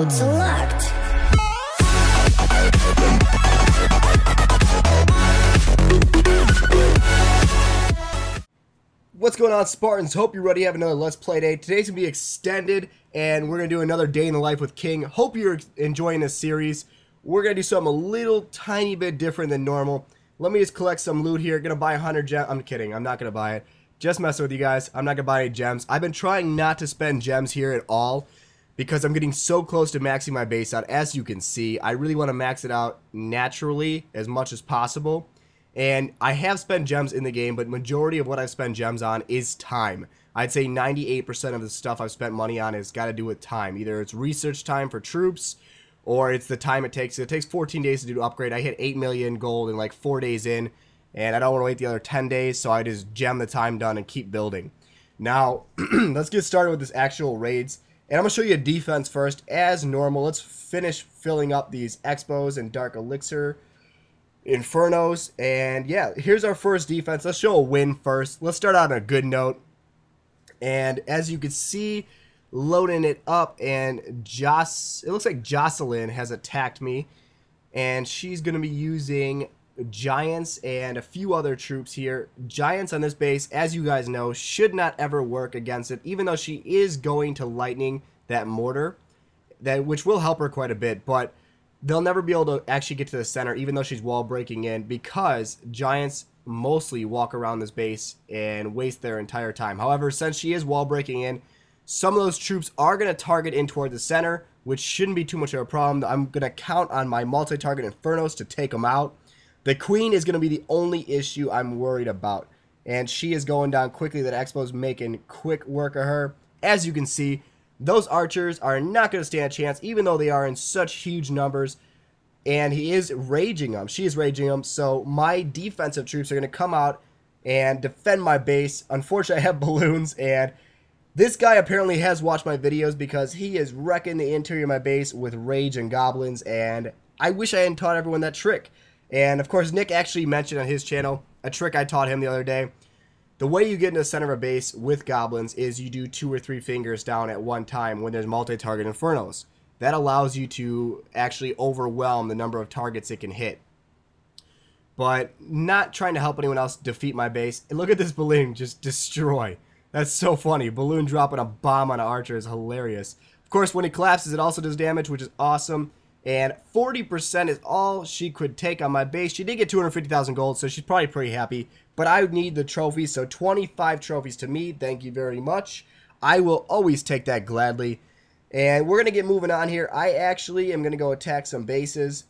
Mode select. What's going on, Spartans? Hope you're ready to have another Let's Play day. Today's going to be extended, and we're going to do another day in the life with King. Hope you're enjoying this series. We're going to do something a little tiny bit different than normal. Let me just collect some loot here. Going to buy 100 gems. I'm kidding. I'm not going to buy it. Just messing with you guys. I'm not going to buy any gems. I've been trying not to spend gems here at all because I'm getting so close to maxing my base out. As you can see, I really want to max it out naturally as much as possible. And I have spent gems in the game, but majority of what I've spent gems on is time. I'd say 98% of the stuff I've spent money on has got to do with time. Either it's research time for troops, or it's the time it takes. It takes 14 days to do an upgrade. I hit 8 million gold in like 4 days in, and I don't want to wait the other 10 days, so I just gem the time done and keep building. Now, let's get started with this actual raids. And I'm going to show you a defense first, as normal. Let's finish filling up these expos and dark elixir infernos, and yeah, here's our first defense. Let's show a win first. Let's start out on a good note. And as you can see, loading it up, and it looks like Jocelyn has attacked me, and she's going to be using giants and a few other troops here. Giants on this base, as you guys know, should not ever work against it, even though she is going to lightning that mortar, which will help her quite a bit, but they'll never be able to actually get to the center, even though she's wall breaking in, because giants mostly walk around this base and waste their entire time. However, since she is wall breaking in, some of those troops are going to target in toward the center, which shouldn't be too much of a problem. I'm going to count on my multi-target infernos to take them out. The queen is going to be the only issue I'm worried about, and she is going down quickly. That expo's making quick work of her. As you can see, those archers are not going to stand a chance, even though they are in such huge numbers. And he is raging them. She is raging them. So my defensive troops are going to come out and defend my base. Unfortunately, I have balloons. And this guy apparently has watched my videos because he is wrecking the interior of my base with rage and goblins. And I wish I hadn't taught everyone that trick. And of course, Nick actually mentioned on his channel a trick I taught him the other day. The way you get into the center of a base with goblins is you do 2 or 3 fingers down at one time when there's multi-target infernos. That allows you to actually overwhelm the number of targets it can hit. But not trying to help anyone else defeat my base. And look at this balloon just destroy. That's so funny. Balloon dropping a bomb on an archer is hilarious. Of course, when it collapses, it also does damage, which is awesome. And 40% is all she could take on my base. She did get 250,000 gold, so she's probably pretty happy. But I would need the trophies, so 25 trophies to me. Thank you very much. I will always take that gladly. And we're going to get moving on here. I actually am going to go attack some bases.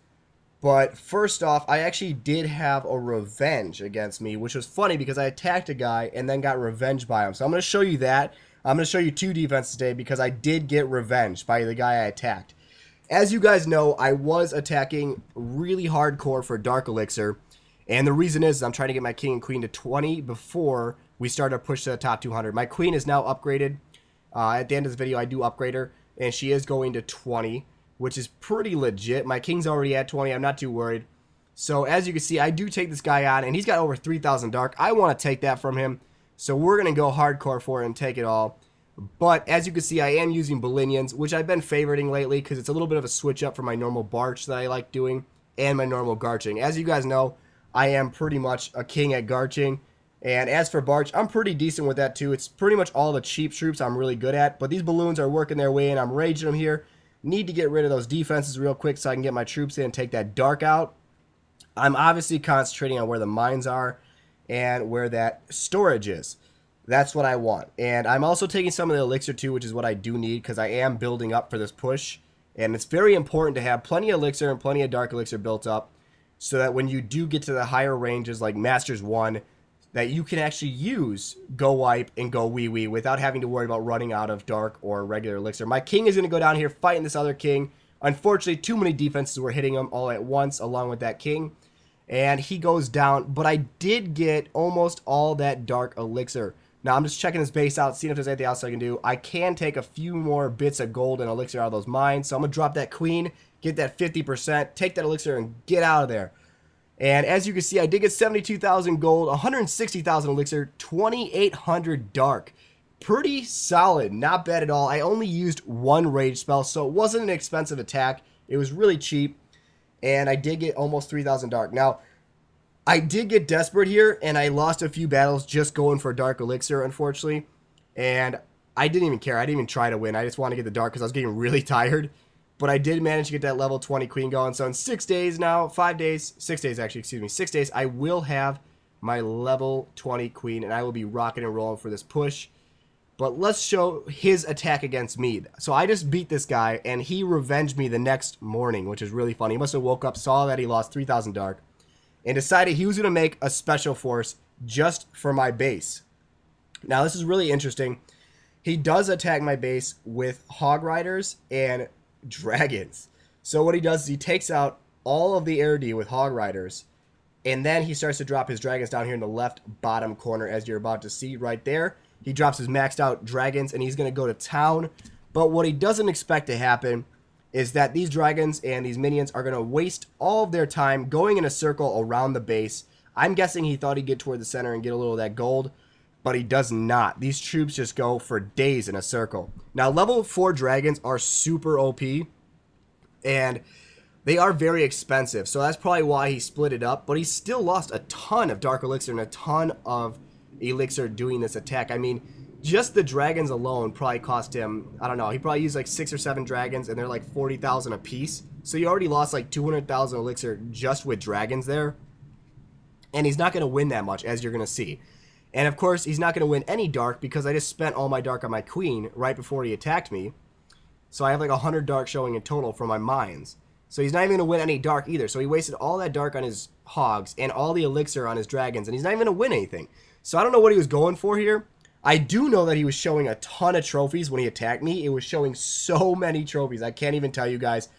But first off, I actually did have a revenge against me, which was funny because I attacked a guy and then got revenged by him. So I'm going to show you that. I'm going to show you 2 defenses today because I did get revenged by the guy I attacked. As you guys know, I was attacking really hardcore for dark elixir. And the reason is I'm trying to get my king and queen to 20 before we start our push to the top 200. My queen is now upgraded. At the end of this video, I do upgrade her. And she is going to 20, which is pretty legit. My king's already at 20. I'm not too worried. So as you can see, I do take this guy on, and he's got over 3,000 dark. I want to take that from him. So we're going to go hardcore for it and take it all. But as you can see, I am using Bolinians, which I've been favoriting lately because it's a little bit of a switch up from my normal Barch that I like doing and my normal Garching. As you guys know, I am pretty much a king at Garching. And as for Barch, I'm pretty decent with that too. It's pretty much all the cheap troops I'm really good at. But these balloons are working their way in. I'm raging them here. Need to get rid of those defenses real quick so I can get my troops in and take that dark out. I'm obviously concentrating on where the mines are and where that storage is. That's what I want. And I'm also taking some of the elixir too, which is what I do need because I am building up for this push. And it's very important to have plenty of elixir and plenty of dark elixir built up so that when you do get to the higher ranges like Masters 1, that you can actually use Go Wipe and Go Wee Wee without having to worry about running out of dark or regular elixir. My king is going to go down here fighting this other king. Unfortunately, too many defenses were hitting him all at once along with that king. And he goes down, but I did get almost all that dark elixir. Now I'm just checking this base out, seeing if there's anything else I can do. I can take a few more bits of gold and elixir out of those mines. So I'm going to drop that queen, get that 50%, take that elixir, and get out of there. And as you can see, I did get 72,000 gold, 160,000 elixir, 2,800 dark. pretty solid, not bad at all. I only used one rage spell, so it wasn't an expensive attack. It was really cheap, and I did get almost 3,000 dark. Now, I did get desperate here, and I lost a few battles just going for dark elixir, unfortunately, and I didn't even care. I didn't even try to win. I just wanted to get the dark because I was getting really tired, but I did manage to get that level 20 queen going. So in 6 days now, 5 days, 6 days actually, excuse me, 6 days, I will have my level 20 queen, and I will be rocking and rolling for this push. But let's show his attack against me. So I just beat this guy, and he revenged me the next morning, which is really funny. He must have woke up, saw that he lost 3,000 dark, and decided he was going to make a special force just for my base. Now, this is really interesting. He does attack my base with hog riders and dragons. So what he does is he takes out all of the ARD with hog riders, and then he starts to drop his dragons down here in the left bottom corner, as you're about to see right there. He drops his maxed out dragons, and he's going to go to town. But what he doesn't expect to happen is that these dragons and these minions are going to waste all of their time going in a circle around the base. I'm guessing he thought he'd get toward the center and get a little of that gold, but he does not. These troops just go for days in a circle. Now, level 4 dragons are super OP, and they are very expensive, so that's probably why he split it up, but he still lost a ton of dark elixir and a ton of elixir doing this attack. I mean, just the dragons alone probably cost him, I don't know, he probably used like 6 or 7 dragons, and they're like 40,000 a piece, so you already lost like 200,000 elixir just with dragons there, and he's not going to win that much, as you're going to see. And of course, he's not going to win any dark because I just spent all my dark on my queen right before he attacked me, so I have like 100 dark showing in total for my mines. So he's not even going to win any dark either. So he wasted all that dark on his hogs and all the elixir on his dragons, and he's not even going to win anything. So I don't know what he was going for here. I do know that he was showing a ton of trophies when he attacked me. It was showing so many trophies. I can't even tell you guys.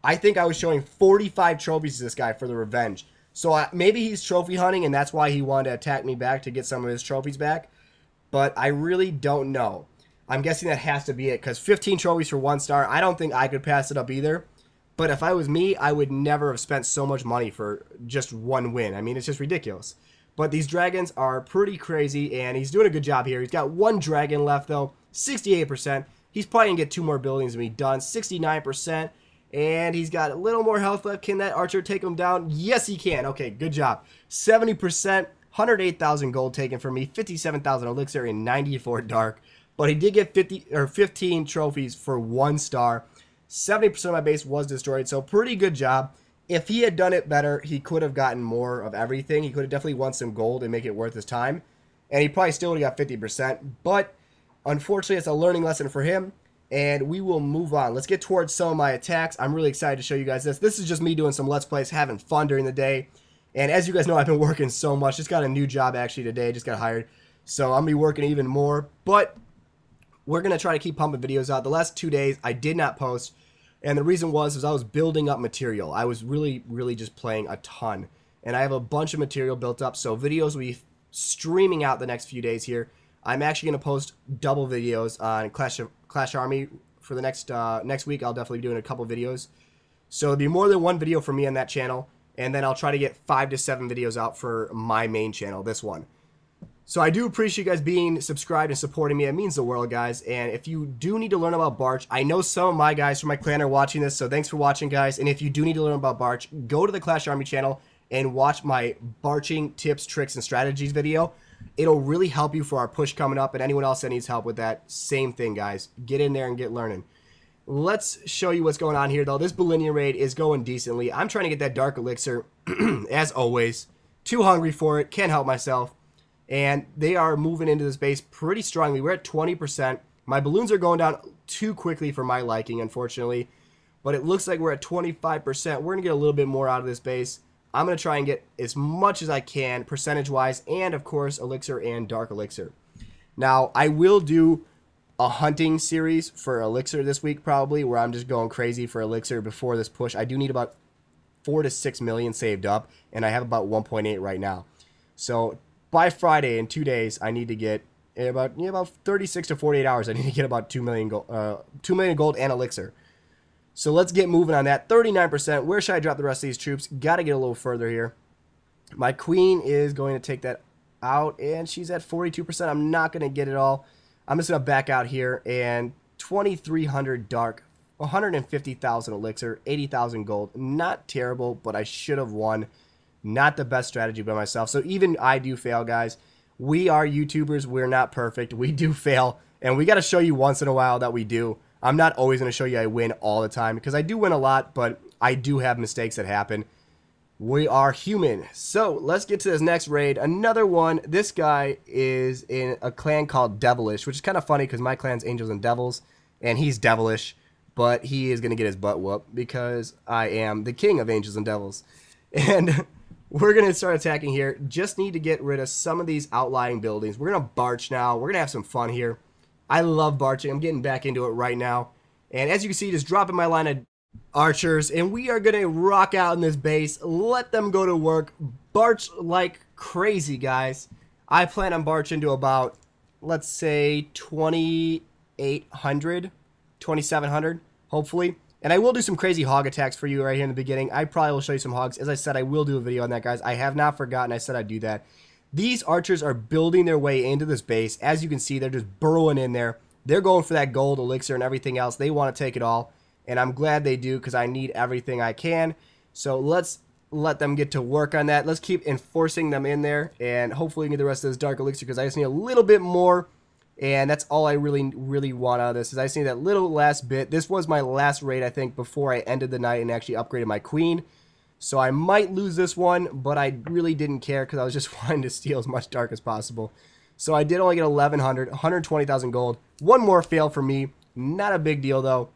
I think I was showing 45 trophies to this guy for the revenge. So maybe he's trophy hunting, and that's why he wanted to attack me back to get some of his trophies back. But I really don't know. I'm guessing that has to be it, because 15 trophies for 1 star, I don't think I could pass it up either. But if I was me, I would never have spent so much money for just 1 win. I mean, it's just ridiculous. But these dragons are pretty crazy, and he's doing a good job here. He's got 1 dragon left, though, 68%. He's probably going to get 2 more buildings and be done, 69%. And he's got a little more health left. Can that archer take him down? Yes, he can. Okay, good job. 70%, 108,000 gold taken from me, 57,000 elixir, and 94 dark. But he did get 15 trophies for 1 star. 70% of my base was destroyed, so pretty good job. If he had done it better, he could have gotten more of everything. He could have definitely won some gold and make it worth his time. And he probably still would have got 50%. But unfortunately, it's a learning lesson for him. And we will move on. Let's get towards some of my attacks. I'm really excited to show you guys this. This is just me doing some Let's Plays, having fun during the day. And as you guys know, I've been working so much. Just got a new job actually today. Just got hired. So I'm going to be working even more. But we're going to try to keep pumping videos out. The last 2 days, I did not post. And the reason was I was building up material. I was really just playing a ton. And I have a bunch of material built up. So videos will be streaming out the next few days here. I'm actually going to post double videos on Clash Army for the next week. I'll definitely be doing a couple videos. So there'll be more than 1 video for me on that channel. And then I'll try to get 5 to 7 videos out for my main channel, this one. So I do appreciate you guys being subscribed and supporting me. It means the world, guys. And if you do need to learn about Barch, I know some of my guys from my clan are watching this, so thanks for watching, guys. And if you do need to learn about Barch, go to the Clash Army channel and watch my Barching tips, tricks, and strategies video. It'll really help you for our push coming up, and anyone else that needs help with that, same thing, guys. Get in there and get learning. Let's show you what's going on here, though. This Bolinian raid is going decently. I'm trying to get that Dark Elixir, as always. Too hungry for it. Can't help myself. And they are moving into this base pretty strongly. We're at 20%. My balloons are going down too quickly for my liking, unfortunately. But it looks like we're at 25%. We're going to get a little bit more out of this base. I'm going to try and get as much as I can, percentage-wise, and, of course, Elixir and Dark Elixir. Now, I will do a hunting series for Elixir this week, probably, where I'm just going crazy for Elixir before this push. I do need about 4 to 6 million saved up, and I have about 1.8 right now. So by Friday, in 2 days, I need to get about 36 to 48 hours. I need to get about 2 million gold and Elixir. So let's get moving on that. 39%. Where should I drop the rest of these troops? Got to get a little further here. My queen is going to take that out, and she's at 42%. I'm not going to get it all. I'm just going to back out here, and 2,300 dark, 150,000 elixir, 80,000 gold. Not terrible, but I should have won. Not the best strategy by myself. So even I do fail, guys. We are YouTubers. We're not perfect. We do fail, and we got to show you once in a while that we do. I'm not always going to show you I win all the time, because I do win a lot, but I do have mistakes that happen. We are human. So let's get to this next raid. Another one. This guy is in a clan called Devilish, which is kind of funny because my clan's Angels and Devils, and he's Devilish, but he is going to get his butt whooped because I am the king of Angels and Devils. And we're going to start attacking here. Just need to get rid of some of these outlying buildings. We're going to barch now. We're going to have some fun here. I love barching. I'm getting back into it right now. And as you can see, just dropping my line of archers, and we are going to rock out in this base. Let them go to work. Barch like crazy, guys. I plan on barching to about, let's say, 2,800, 2,700, hopefully. And I will do some crazy hog attacks for you right here in the beginning. I probably will show you some hogs. As I said, I will do a video on that, guys. I have not forgotten. I said I'd do that. These archers are building their way into this base. As you can see, they're just burrowing in there. They're going for that gold, elixir, and everything else. They want to take it all. And I'm glad they do because I need everything I can. So let's let them get to work on that. Let's keep enforcing them in there. And hopefully we can get the rest of this dark elixir because I just need a little bit more. And that's all I really want out of this is I just need that little last bit. This was my last raid, I think, before I ended the night and actually upgraded my queen. So I might lose this one, but I really didn't care because I was just wanting to steal as much dark as possible. So I did only get 1,100, 120,000 gold. One more fail for me. Not a big deal, though.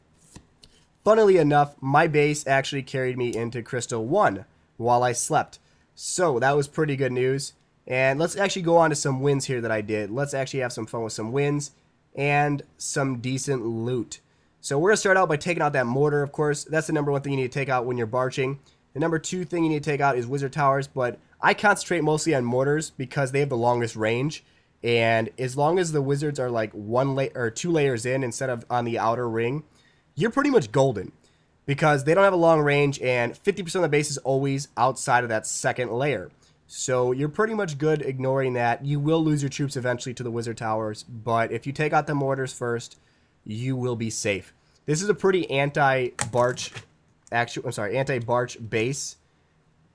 Funnily enough, my base actually carried me into Crystal 1 while I slept. So that was pretty good news. And let's actually go on to some wins here that I did. Let's actually have some fun with some wins and some decent loot. So we're going to start out by taking out that mortar, of course. That's the number one thing you need to take out when you're barching. The number two thing you need to take out is wizard towers, but I concentrate mostly on mortars because they have the longest range. And as long as the wizards are like 2 layers in instead of on the outer ring, you're pretty much golden because they don't have a long range and 50% of the base is always outside of that second layer. So you're pretty much good ignoring that. You will lose your troops eventually to the wizard towers, but if you take out the mortars first, you will be safe. This is a pretty anti-barch base,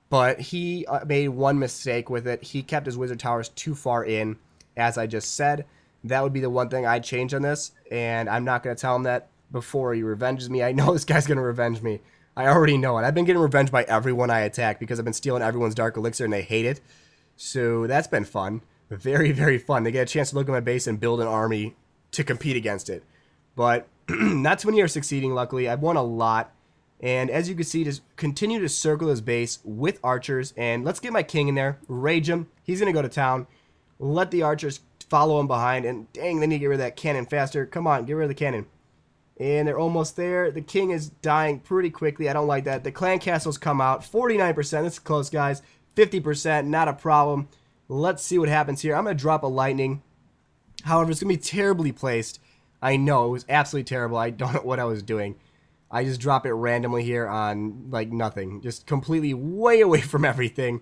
but he made one mistake with it. He kept his wizard towers too far in, as I just said. That would be the one thing I'd change on this, and I'm not going to tell him that before he revenges me. I know this guy's going to revenge me. I already know it. I've been getting revenged by everyone I attack because I've been stealing everyone's dark elixir and they hate it. So that's been fun. Very, very fun. They get a chance to look at my base and build an army to compete against it. But not too many are succeeding, luckily. I've won a lot. And as you can see, just continue to circle his base with archers. And let's get my king in there. Rage him. He's going to go to town. Let the archers follow him behind. And dang, they need to get rid of that cannon faster. Come on, get rid of the cannon. And they're almost there. The king is dying pretty quickly. I don't like that. The clan castles come out. 49%. That's close, guys. 50%. Not a problem. Let's see what happens here. I'm going to drop a lightning. However, it's going to be terribly placed. I know. It was absolutely terrible. I don't know what I was doing. I just drop it randomly here on, like, nothing. Just completely way away from everything.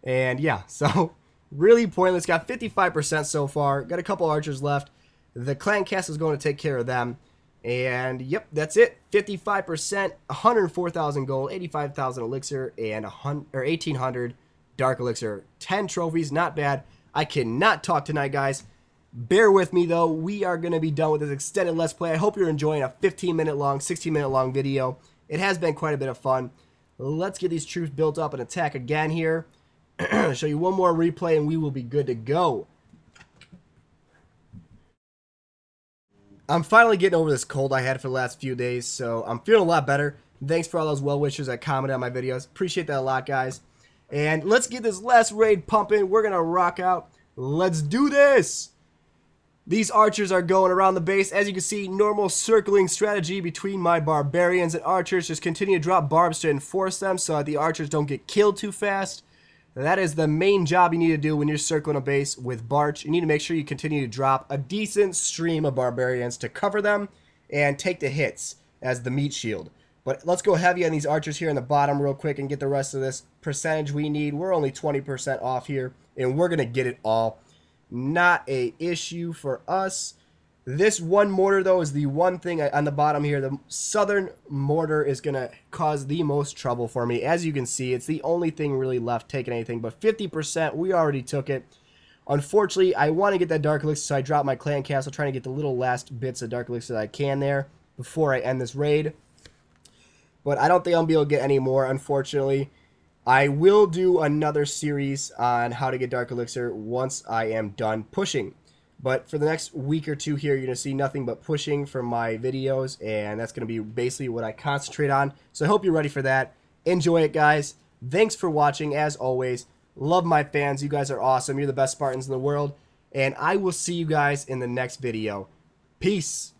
And, yeah. So, really pointless. Got 55% so far. Got a couple archers left. The clan castle is going to take care of them. And, yep, that's it. 55%, 104,000 gold, 85,000 elixir, and 1,800 dark elixir. 10 trophies, not bad. I cannot talk tonight, guys. Bear with me, though. We are going to be done with this extended Let's Play. I hope you're enjoying a 15-minute long, 16-minute long video. It has been quite a bit of fun. Let's get these troops built up and attack again here. Show you one more replay, and we will be good to go. I'm finally getting over this cold I had for the last few days, so I'm feeling a lot better. Thanks for all those well-wishers that commented on my videos. Appreciate that a lot, guys. And let's get this last raid pumping. We're going to rock out. Let's do this! These archers are going around the base. As you can see, normal circling strategy between my barbarians and archers. Just continue to drop barbs to enforce them so that the archers don't get killed too fast. That is the main job you need to do when you're circling a base with Barch. You need to make sure you continue to drop a decent stream of barbarians to cover them and take the hits as the meat shield. But let's go heavy on these archers here in the bottom real quick and get the rest of this percentage we need. We're only 20% off here, and we're going to get it all. Not a issue for us. This one mortar, though, is the one thing on the bottom here. The southern mortar is going to cause the most trouble for me. As you can see, it's the only thing really left taking anything, but 50%, we already took it. Unfortunately, I want to get that Dark Elixir, so I dropped my clan castle, trying to get the little last bits of Dark Elixir that I can there before I end this raid. But I don't think I'll be able to get any more, unfortunately. I will do another series on how to get Dark Elixir once I am done pushing. But for the next week or two here, you're going to see nothing but pushing from my videos, and that's going to be basically what I concentrate on. So I hope you're ready for that. Enjoy it, guys. Thanks for watching, as always. Love my fans. You guys are awesome. You're the best Spartans in the world. And I will see you guys in the next video. Peace.